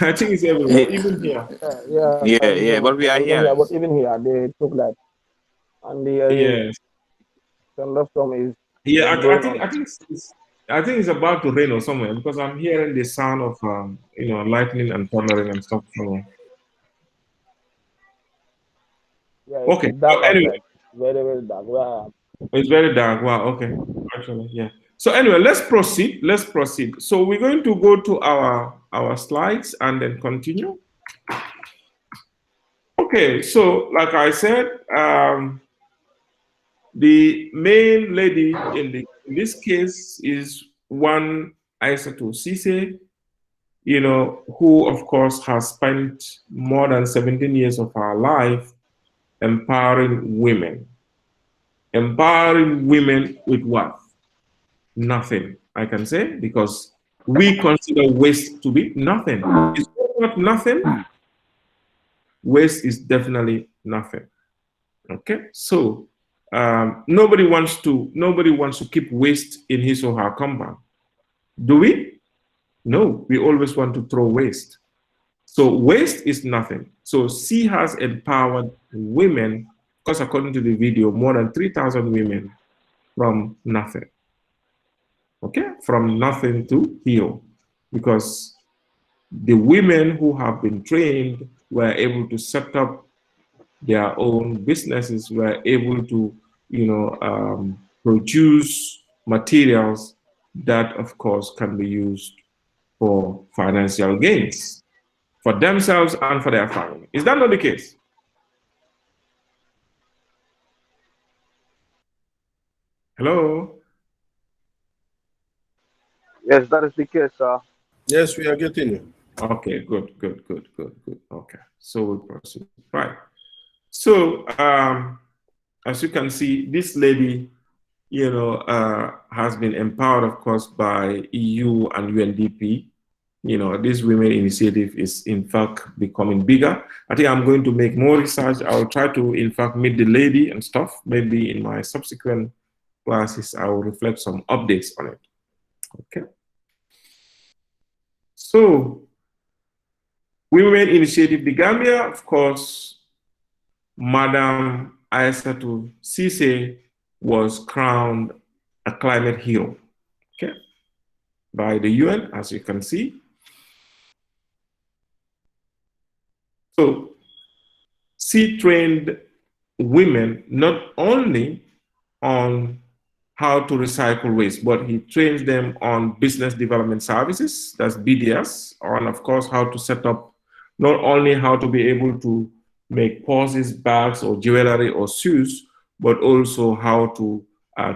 I think it's everywhere, even here. Yeah, Yeah, yeah, but we are even here, here. but even here they took that, and the Yes. thunderstorm Yeah, is going on. I think it's about to rain or somewhere because I'm hearing the sound of lightning and thundering and stuff somewhere. Yeah, Okay. it's dark Anyway, outside. Very, very dark. Where I am. it's very dark. Wow. Okay. Actually, yeah. So anyway, let's proceed. Let's proceed. So we're going to go to our slides and then continue. Okay. So like I said, the main lady in this case is one Aissatou Cisse, who of course has spent more than 17 years of her life empowering women. Empowering women with what? Nothing, I can say, because we consider waste to be nothing. It's not nothing. Waste is definitely nothing. Okay, so nobody wants to keep waste in his or her compound. Do we? No, we always want to throw waste. So waste is nothing. So she has empowered women, because according to the video, more than 3,000 women from nothing. Okay, from nothing to hero, because the women who have been trained were able to set up their own businesses, were able to, produce materials that, of course, can be used for financial gains for themselves and for their family. Is that not the case? Hello? Yes, that is the case, sir. Yes, we are getting you. Okay, good, good, good, good, good. Okay, so we'll proceed. Right. So, as you can see, this lady, has been empowered, of course, by EU and UNDP. This women initiative is in fact becoming bigger. I think I'm going to make more research. I'll try to, in fact, meet the lady and stuff. Maybe in my subsequent classes, I will reflect some updates on it. Okay. So, Women Initiative, the Gambia, of course, Madam Aissatou Cisse was crowned a climate hero, okay, by the UN, as you can see. So she trained women not only on how to recycle waste, but he trains them on business development services, that's BDS, and of course, how to set up not only how to be able to make purses, bags, or jewelry or shoes, but also how to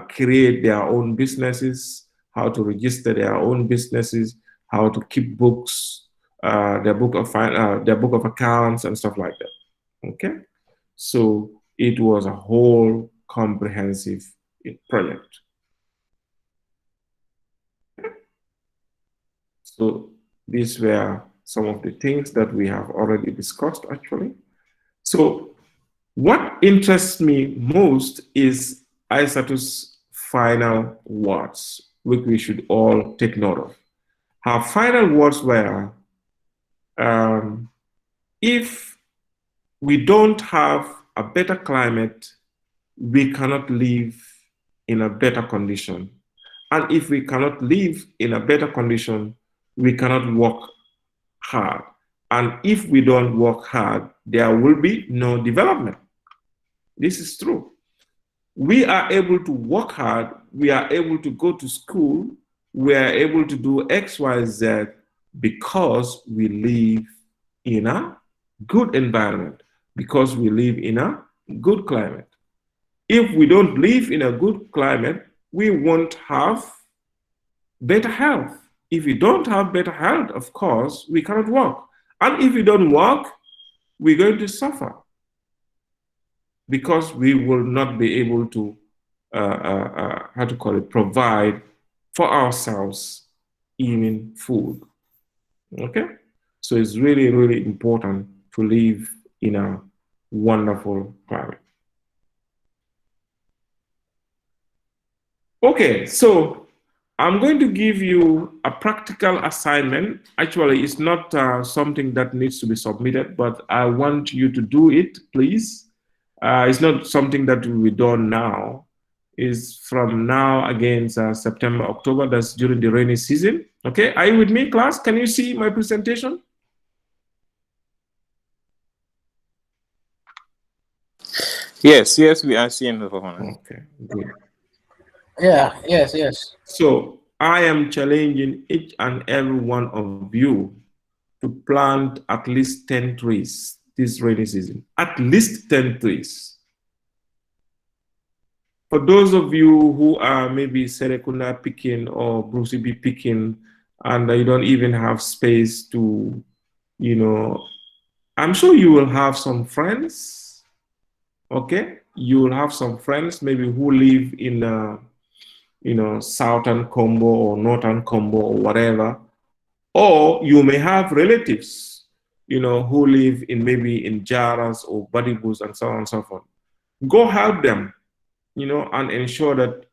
create their own businesses, how to register their own businesses, how to keep books, their book of accounts and stuff like that. Okay, so it was a whole comprehensive project. So these were some of the things that we have already discussed actually. So what interests me most is Aissatou's final words, which we should all take note of. Her final words were, um, if we don't have a better climate, we cannot live in a better condition. And if we cannot live in a better condition, we cannot work hard. And if we don't work hard, there will be no development. This is true. We are able to work hard, we are able to go to school, we are able to do X, Y, Z because we live in a good environment, because we live in a good climate. If we don't live in a good climate, we won't have better health. If we don't have better health, of course, we cannot work. And if we don't work, we're going to suffer because we will not be able to, how to call it, provide for ourselves even food. Okay? So it's really, really important to live in a wonderful climate. Okay, so I'm going to give you a practical assignment. Actually, it's not something that needs to be submitted, but I want you to do it, please. It's not something that will be done now. It's from now against September, October. That's during the rainy season. Okay, are you with me, class? Can you see my presentation? Yes, we are seeing the performance. Okay, good. Yeah, yes. So I am challenging each and every one of you to plant at least 10 trees this rainy season. At least 10 trees. For those of you who are maybe Serekunda picking or Brucey B picking, and you don't even have space to, I'm sure you will have some friends, okay? You will have some friends maybe who live in, Southern Combo or Northern Combo or whatever. Or you may have relatives, who live in maybe in Jaras or Badibus and so on and so forth. Go help them, and ensure that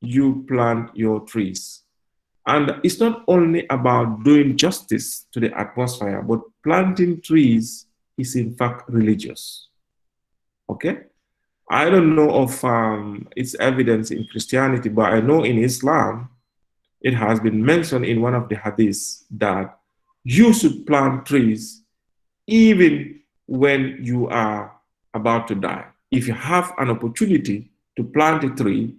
you plant your trees. And it's not only about doing justice to the atmosphere, but planting trees is in fact religious. Okay? I don't know of its evidence in Christianity, but I know in Islam, it has been mentioned in one of the hadiths that you should plant trees even when you are about to die. If you have an opportunity to plant a tree,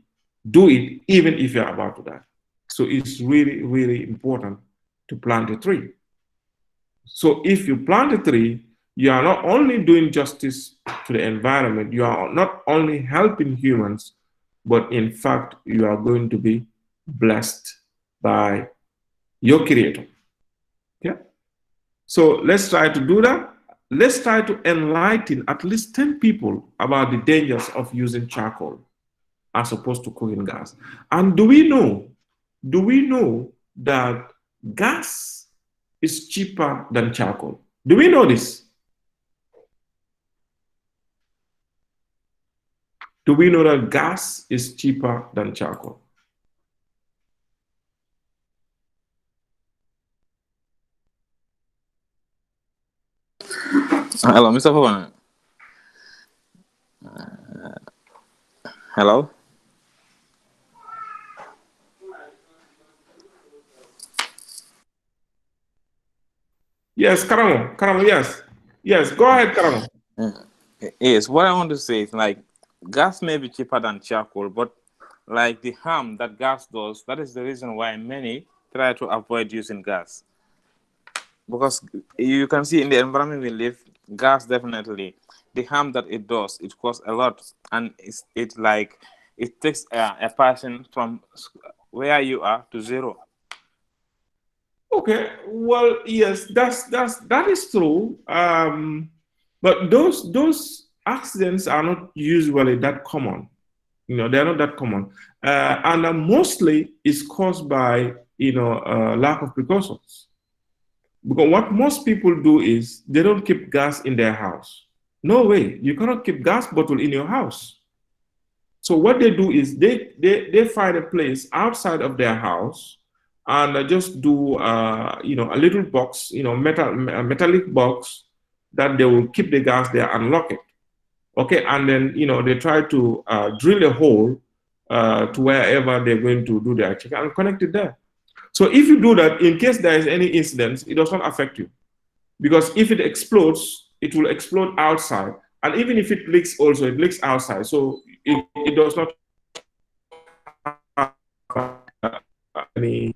do it even if you're about to die. So it's really, really important to plant a tree. So if you plant a tree, you are not only doing justice to the environment, you are not only helping humans, but in fact, you are going to be blessed by your creator. Yeah. So let's try to do that. Let's try to enlighten at least 10 people about the dangers of using charcoal as opposed to cooking gas. And do we know that gas is cheaper than charcoal? Do we know this? Do we know that gas is cheaper than charcoal? Hello, Mr. Performance. Hello. Yes, Karamo, yes. Yes, go ahead, Karamo. Yes, what I want to say is like gas may be cheaper than charcoal, but like the harm that gas does, that is the reason why many try to avoid using gas. Because you can see in the environment we live, gas definitely, the harm that it does, it costs a lot. And it takes a person from where you are to zero. Okay, well, yes, that is true. But those accidents are not usually that common. They're not that common, and mostly it's caused by lack of precautions. Because what most people do is they don't keep gas in their house. No way, you cannot keep gas bottle in your house. So what they do is they find a place outside of their house and just do a little box, metallic box that they will keep the gas there and lock it. Okay, and then they try to drill a hole to wherever they're going to do their check and connect it there. So if you do that, in case there is any incident, it does not affect you, because if it explodes, it will explode outside, and even if it leaks, also it leaks outside. So it does not have any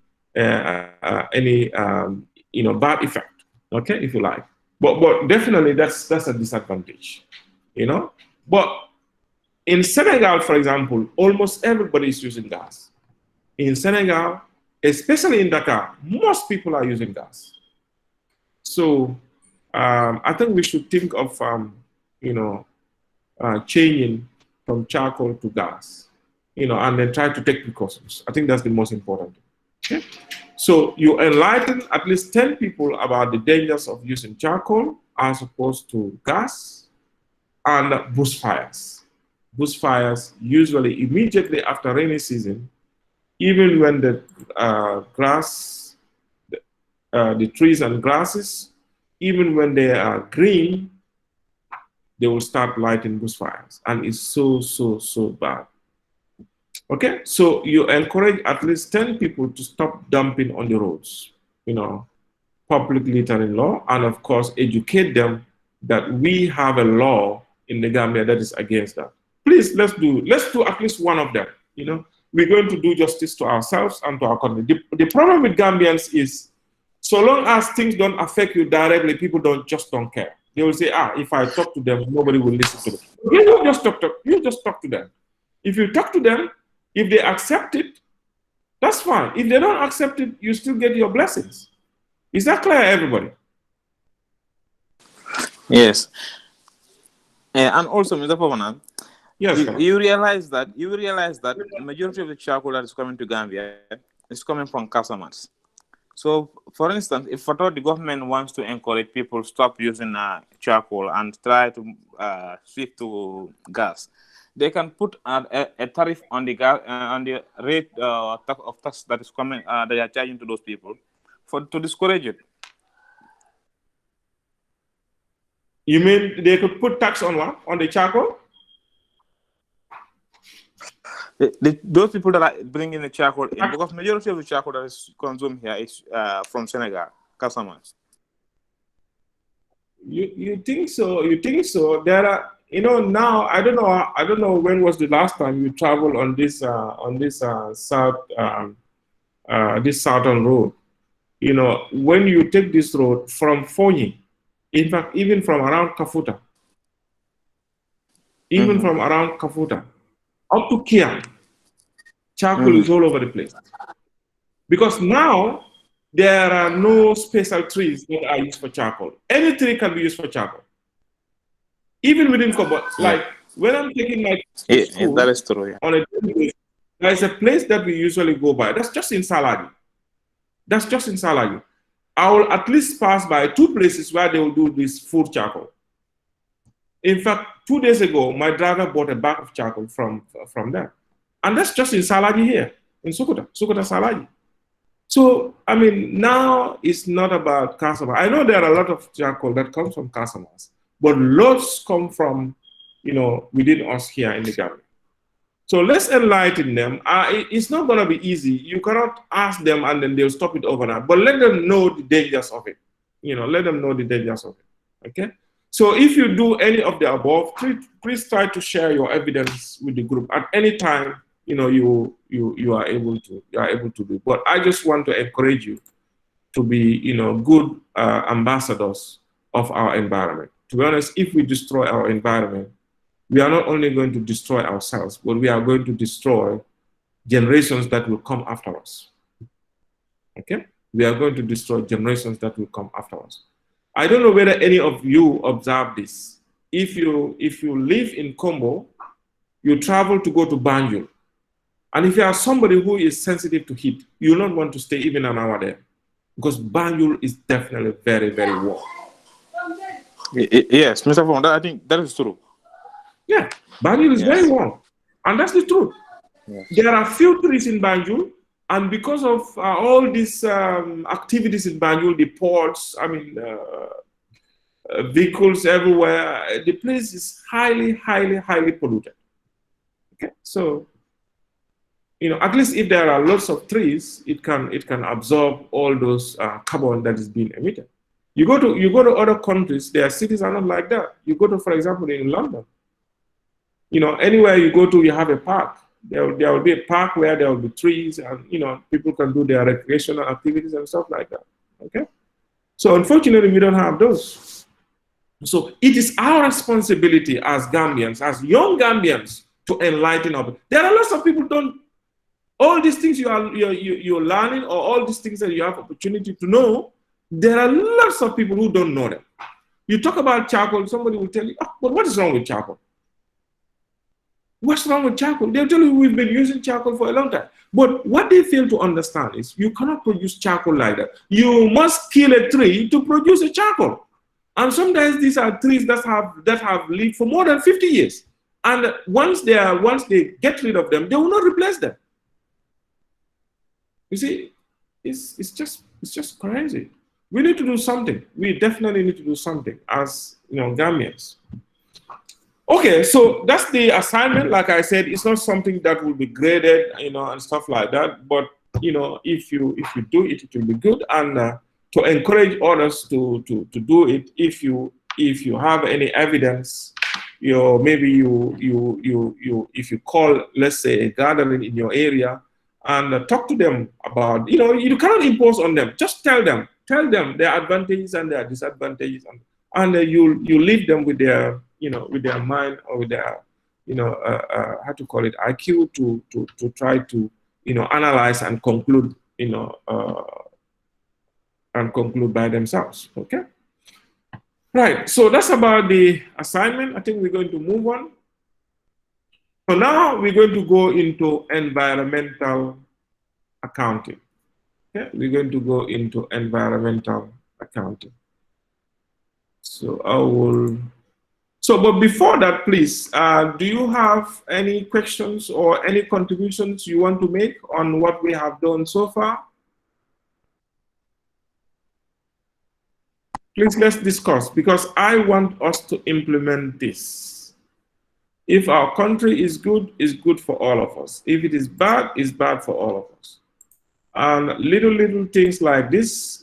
bad effect. Okay, if you like, but definitely that's a disadvantage, But in Senegal, for example, almost everybody is using gas. In Senegal, especially in Dakar, most people are using gas. So I think we should think of changing from charcoal to gas, and then try to take precautions. I think that's the most important. Okay? So you enlighten at least 10 people about the dangers of using charcoal as opposed to gas and bushfires. Bushfires usually immediately after rainy season, even when the grass, the trees and grasses, even when they are green, they will start lighting bushfires, and it's so bad. Okay, so you encourage at least 10 people to stop dumping on the roads, public littering law, and of course educate them that we have a law in the Gambia that is against that. Please, let's do at least one of them. We're going to do justice to ourselves and to our country. The problem with Gambians is, so long as things don't affect you directly, people don't care. They will say, if I talk to them, nobody will listen to them. You just talk to them. If you talk to them, if they accept it, that's fine. If they don't accept it, you still get your blessings. Is that clear, everybody? Yes. And also, Mr. Pavana, yes, you realize that the majority of the charcoal that is coming to Gambia is coming from customers. So, for instance, if at all the government wants to encourage people to stop using charcoal and try to switch to gas, they can put a tariff on the gas on the rate of tax that is coming they are charging to those people to discourage it. You mean they could put tax on what? On the charcoal? Those people that are bringing the charcoal in, because majority of the charcoal that is consumed here is from Senegal customers. You think so? You think so? There are, now I don't know when was the last time you traveled on this this southern road. When you take this road from Fonyi, in fact, even from around Kafuta, from around Kafuta up to Kia, charcoal is all over the place. Because now there are no special trees that are used for charcoal. Any tree can be used for charcoal. Even within Kobo, like when I'm taking my school, that is true, yeah. On a daily basis, there's a place that we usually go by. That's just in Salagi. I will at least pass by 2 places where they will do this food charcoal. In fact, 2 days ago, my driver bought a bag of charcoal from there. And that's just in Salagi here, in Sukuta Salagi. So, I mean, now it's not about customers. I know there are a lot of charcoal that comes from customers, but lots come from, within us here in the Gambia. So let's enlighten them. It's not going to be easy. You cannot ask them and then they'll stop it overnight. But let them know the dangers of it. Let them know the dangers of it. Okay? So if you do any of the above, please try to share your evidence with the group. At any time, you are able to do. But I just want to encourage you to be, good ambassadors of our environment. To be honest, if we destroy our environment, we are not only going to destroy ourselves, but we are going to destroy generations that will come after us. Okay? We are going to destroy generations that will come after us. I don't know whether any of you observe this. If you live in Combo, you travel to go to Banjul. And if you are somebody who is sensitive to heat, you will not want to stay even an hour there. Because Banjul is definitely very, very warm. Yes, Mr. Fonda, I think that is true. Yeah, Banjul is very warm. And that's the truth. Yes. There are few trees in Banjul, and because of all these activities in Banjul, the ports, vehicles everywhere, the place is highly, highly, highly polluted. Okay, so at least if there are lots of trees, it can absorb all those carbon that is being emitted. You go to other countries, their cities are not like that. You go to, for example, in London. Anywhere you go to, you have a park. There will be a park where there will be trees, and people can do their recreational activities and stuff like that. Okay, so unfortunately, we don't have those. So it is our responsibility as Gambians, as young Gambians, to enlighten others. There are lots of people who don't. All these things you're learning, or all these things that you have opportunity to know, there are lots of people who don't know them. You talk about charcoal, somebody will tell you, but what is wrong with charcoal? What's wrong with charcoal? They'll tell you we've been using charcoal for a long time. But what they fail to understand is you cannot produce charcoal like that. You must kill a tree to produce a charcoal. And sometimes these are trees that have lived for more than 50 years. And once they get rid of them, they will not replace them. You see, it's just crazy. We need to do something. We definitely need to do something as Gambians. Okay, so that's the assignment. Like I said, it's not something that will be graded, and stuff like that. But if you do it, it will be good. And to encourage others to do it, if you have any evidence, maybe if you call, let's say, a gathering in your area, and talk to them about, you cannot impose on them. Just tell them their advantages and their disadvantages, and you leave them with their with their mind, or with their how to call it, IQ, to try to analyze and conclude by themselves. Okay, right. So that's about the assignment. I think we're going to move on. So now we're going to go into environmental accounting. Okay, we're going to go into environmental accounting. So I will. So, but before that, please, do you have any questions or any contributions you want to make on what we have done so far? Please, let's discuss, because I want us to implement this. If our country is good, it's good for all of us. If it is bad, it's bad for all of us. And little things like this